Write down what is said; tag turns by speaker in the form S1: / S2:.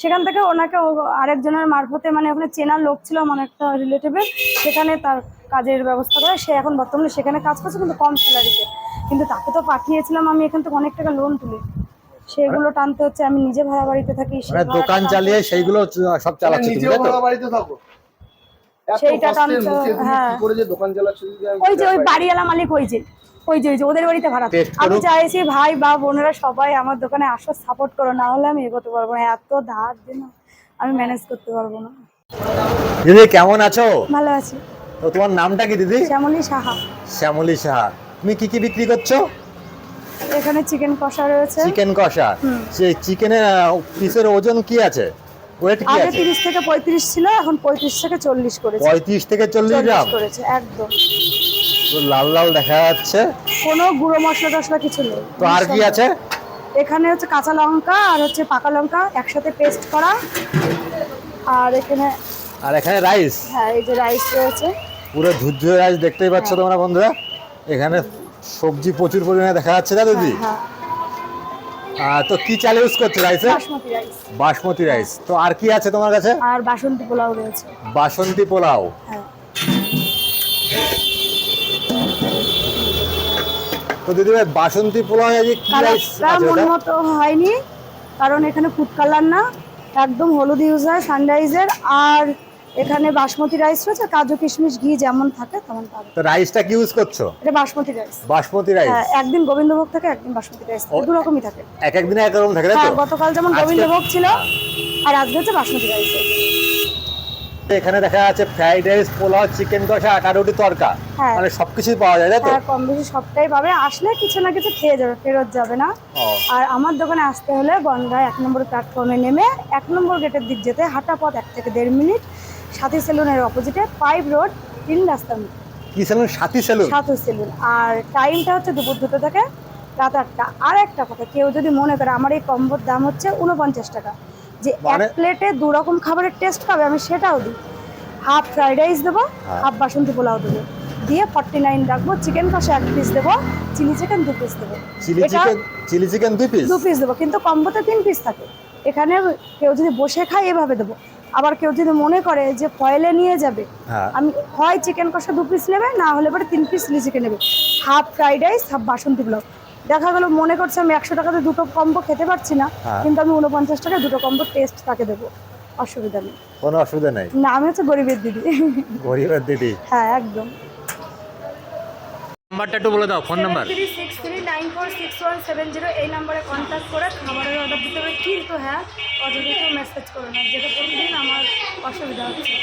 S1: সেখান থেকে ওনাকে আরেকজনের মারফতে মানে ওখানে চেনার লোক ছিল আমার একটা রিলেটিভের, সেখানে তার কাজের ব্যবস্থা করে সে এখন বর্তমানে সেখানে কাজ করছে কিন্তু কম স্যালারিতে। কিন্তু তাকে তো পাঠিয়েছিলাম আমি এখান থেকে অনেক টাকা লোন তুলে, সেগুলো টানতে হচ্ছে। আমি নিজে ভাড়া বাড়িতে থাকি,
S2: দোকান চালিয়ে সেইগুলো সব চালাচ্ছি তুমি, তাই তো?
S3: বাড়িতে থাকো
S1: সেইটা টানতে। হ্যাঁ, ওই যে ওই বাড়িওয়ালা মালিক, ওই যে ওদের বাড়িতে ভাড়া। আমি চাইছি ভাই বা বোনেরা সবাই আমার দোকানে আসো, সাপোর্ট করো, না হলে আমি এগোতে পারবো না। এত ধার দিন আমি ম্যানেজ করতে পারবো না।
S2: দিদি কেমন আছো?
S1: ভালো আছি।
S2: তো তোমার নামটা কি দিদি?
S1: শ্যামলী সাহা।
S2: শ্যামলী সাহা। তুমি কি কি বিক্রি করছো?
S1: এখানে চিকেন কষা রয়েছে।
S2: চিকেন কষা। সেই চিকেনের পিসের ওজন কি আছে? ওয়েট কি
S1: আগে
S2: আছে?
S1: 30 থেকে 35 ছিল, এখন 35 থেকে 40 করেছে।
S2: 35 থেকে 40 গ্রাম
S1: করেছে একদম।
S2: তো লাল লাল দেখা যাচ্ছে।
S1: কোনো গুঁড়ো মশলা টশলা কিছু নেই।
S2: তো আর কি আছে?
S1: এখানে হচ্ছে কাঁচা লঙ্কা আর হচ্ছে পাকা লঙ্কা একসাথে পেস্ট করা। আর এখানে
S2: রাইস।
S1: হ্যাঁ, এই যে রাইস রয়েছে,
S2: পুরো ঝুরঝুরে রাইস দেখতেই পাচ্ছ তোমরা বন্ধুরা। এখানে সবজি প্রচুর পরিমাণে দেখা যাচ্ছে না দিদি? তো কি চাল ইউজ করছো রাইসে?
S1: বাসমতি রাইস।
S2: বাসমতি রাইস। তো আর কি আছে তোমার কাছে?
S1: আর বাসন্তী পোলাও রয়েছে।
S2: বাসন্তী পোলাও।
S1: হ্যাঁ।
S2: তো দিদি ভাই বাসন্তী পোলাও কি রাইস আছে?
S1: মন মতো হয়নি, কারণ এখানে ফুড কালার না, একদম হলুদ ইউজ হয় সানরাইজের। আর এখানে বাসমতি রাইস রয়েছে, কাজু কিশমিশ ঘি যেমন থাকে তেমন পাবে।
S2: তো রাইসটা কি ইউজ করছো?
S1: এটা বাসমতি রাইস।
S2: বাসমতি রাইস।
S1: হ্যাঁ, একদিন গোবিন্দভোগ থাকে, একদিন বাসমতি রাইস, দু রকমই থাকে।
S2: এক এক দিনে এক রকম থাকে, তাই তো?
S1: গতকাল যেমন গোবিন্দভোগ ছিল, আর আজকে হচ্ছে বাসমতি রাইস।
S2: এখানে দেখা যাচ্ছে ফ্রাইড রাইস, পোলাও, চিকেন কষা, আটা রুটি, তড়কা, মানে সবকিছুই পাওয়া যায়, তাই তো?
S1: হ্যাঁ, কম বেশি সবটাই পাবে। আসলে কিছু না কিছু খেয়ে যাবে, ফেরত যাবে না। আর আমার দোকানে আসতে হলে বনগাঁ 1 নম্বর প্ল্যাটফর্মে নেমে 1 নম্বর গেটের দিক যেতে হাঁটা পথ 1 থেকে 1.5 মিনিট। সাথী সেলুনের অপোজিটে 5 রোড 3 রাস্তার মধ্যে।
S2: কি সেলুন? সাথী সেলুন।
S1: সাথী সেলুন। আর টাইমটা হচ্ছে দুপুর 2টা থেকে রাত 8টা। আর একটা কথা, কেউ যদি মনে করে আমার এই কম্বোর দাম হচ্ছে 49 টাকা, যে এক প্লেটে 2 রকম খাবারের টেস্ট পাবে, আমি সেটাও দিই। হাফ ফ্রাইড রাইস দেবো, হাফ বাসন্তী পোলাও দেবো, দিয়ে 49 রাখবো। চিকেন কষা 1 পিস দেবো, চিলি চিকেন 2 পিস দেবো।
S2: Chilli chicken 2 piece?
S1: 2 পিস দেবো, কিন্তু কম্বোতে 3 পিস থাকে। এখানে কেউ যদি বসে খায় এভাবে দেবো। আবার কেউ যদি মনে করে যে ফয়েলে নিয়ে যাবে, আমি হয় চিকেন কষা 2 পিস নেবে, না হলে পরে 3 পিস চিলি চিকেন নেবে, half fried rice, half basanti pulao. দেখা গেল মনে করছে আমি 100 টাকাতে 2টো কম্বো খেতে পারছি না, কিন্তু আমি 49 টাকায় 2টো কম্বো টেস্ট তাকে দেবো, অসুবিধা নেই।
S2: কোনো অসুবিধা নেই।
S1: না, আমি হচ্ছে গরিবের দিদি।
S2: গরিবের দিদি।
S1: হ্যাঁ, একদম।
S2: নাম্বারটা একটু বলে দাও, ফোন নাম্বার।
S1: 7363946170। এই নাম্বারে কন্ট্যাক্ট করে খাবারের অর্ডার দিতে হবে। কিন্তু হ্যাঁ, অযথা মেসেজ করো না, যেটা কোনোদিন আমার অসুবিধা হচ্ছে।